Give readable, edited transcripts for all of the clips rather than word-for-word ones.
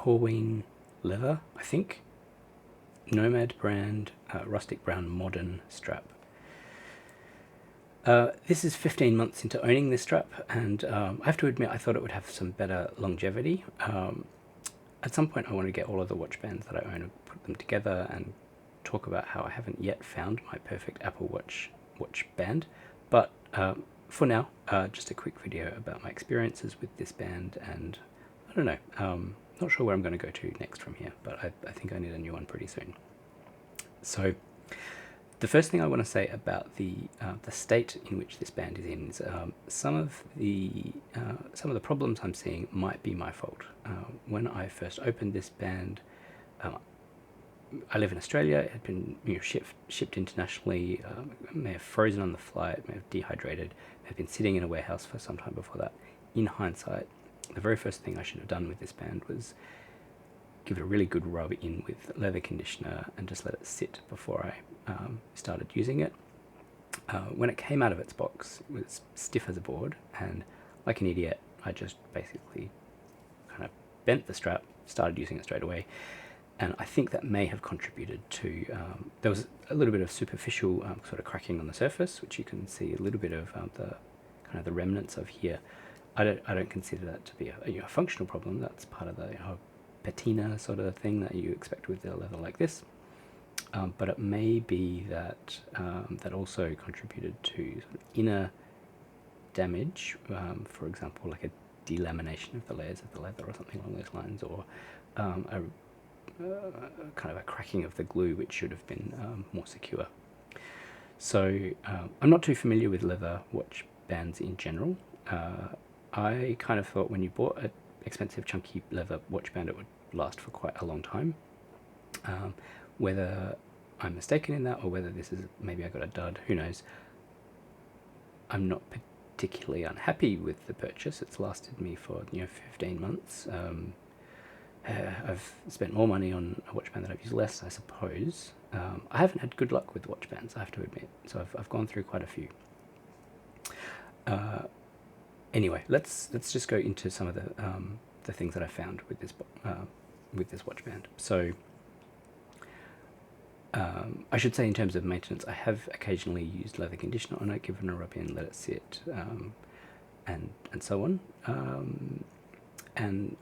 Horween leather, I think. Nomad brand, rustic brown modern strap. This is 15 months into owning this strap, and I have to admit I thought it would have some better longevity. At some point I want to get all of the watch bands that I own and put them together and talk about how I haven't yet found my perfect Apple Watch band. But for now, just a quick video about my experiences with this band, and I don't know, not sure where I'm going to go to next from here, but I think I need a new one pretty soon. So the first thing I want to say about the state in which this band is in is some of the problems I'm seeing might be my fault. When I first opened this band, I live in Australia. It had been shipped internationally. It may have frozen on the flight, may have dehydrated, may have been sitting in a warehouse for some time before that. In hindsight, the very first thing I should have done with this band was give it a really good rub in with leather conditioner and just let it sit before I started using it. When it came out of its box, it was stiff as a board, and like an idiot, I just basically kind of bent the strap, started using it straight away, and I think that may have contributed to, there was a little bit of superficial sort of cracking on the surface, which you can see a little bit of the remnants of here. I don't consider that to be a functional problem. That's part of the patina sort of thing that you expect with a leather like this. But it may be that that also contributed to sort of inner damage, for example, like a delamination of the layers of the leather or something along those lines, or a kind of a cracking of the glue, which should have been more secure. So I'm not too familiar with leather watch bands in general. I kind of thought when you bought an expensive chunky leather watch band it would last for quite a long time. Whether I'm mistaken in that, or whether this is maybe I got a dud, who knows. I'm not particularly unhappy with the purchase. It's lasted me for 15 months. I've spent more money on a watch band that I've used less, I suppose. I haven't had good luck with watch bands, I have to admit. So I've gone through quite a few. Anyway, let's just go into some of the things that I found with this watch band. So I should say, in terms of maintenance, I have occasionally used leather conditioner on it, given a rub in, let it sit, and so on. And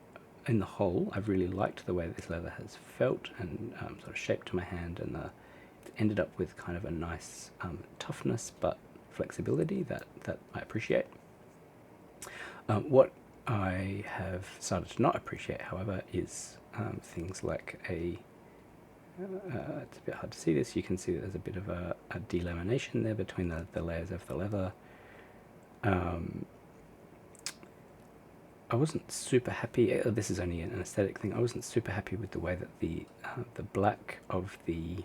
in the whole, I've really liked the way this leather has felt and sort of shaped to my hand, and it ended up with kind of a nice toughness but flexibility that I appreciate. What I have started to not appreciate, however, is things like it's a bit hard to see this, you can see that there's a bit of a delamination there between the layers of the leather. I wasn't super happy, this is only an aesthetic thing, I wasn't super happy with the way that the black of the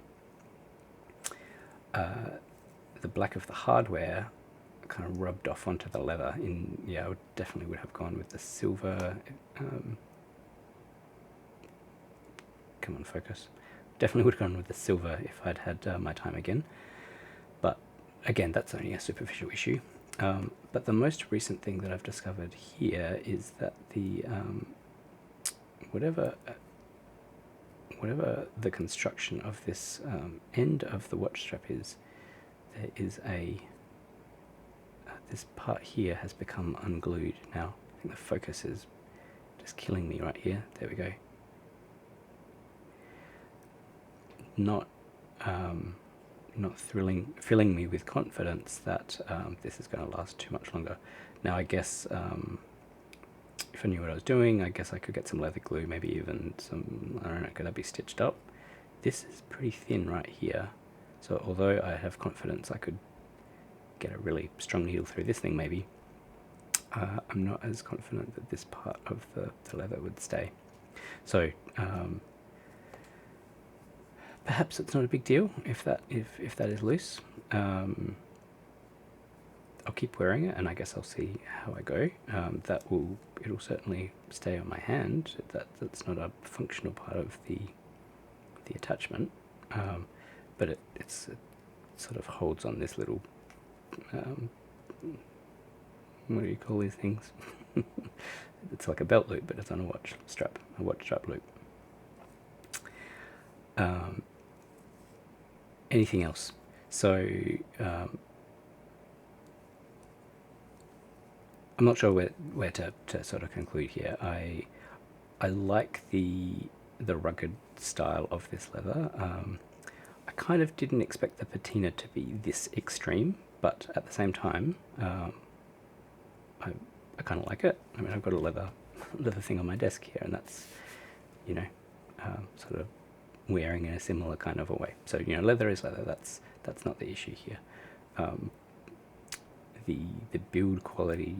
hardware kind of rubbed off onto the leather. I definitely would have gone with the silver. Come on, focus. Definitely would have gone with the silver if I'd had my time again. But again, that's only a superficial issue. But the most recent thing that I've discovered here is that the whatever the construction of this end of the watch strap is, there is this part here has become unglued now. I think the focus is just killing me right here. There we go. Not filling me with confidence that this is going to last too much longer. Now I guess if I knew what I was doing, I guess I could get some leather glue, maybe even some, I don't know, could that be stitched up? This is pretty thin right here, so although I have confidence I could get a really strong needle through this thing maybe, I'm not as confident that this part of the leather would stay. So perhaps it's not a big deal if that is loose. I'll keep wearing it, and I guess I'll see how I go. It'll certainly stay on my hand. That's not a functional part of the attachment, but it sort of holds on this little what do you call these things? It's like a belt loop, but it's on a watch strap loop. Anything else? So I'm not sure where to sort of conclude here. I like the rugged style of this leather. I kind of didn't expect the patina to be this extreme, but at the same time, I kind of like it. I mean, I've got a leather thing on my desk here, and that's, you know, sort of wearing in a similar kind of a way. So, you know, leather is leather. That's not the issue here. The build quality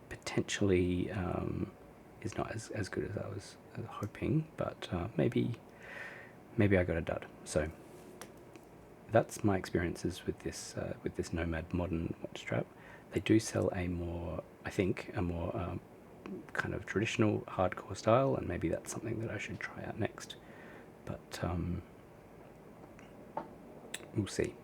potentially is not as good as I was hoping, but maybe I got a dud. So that's my experiences with this Nomad modern watch strap. They do sell a more kind of traditional hardcore style, and maybe that's something that I should try out next. But we'll see.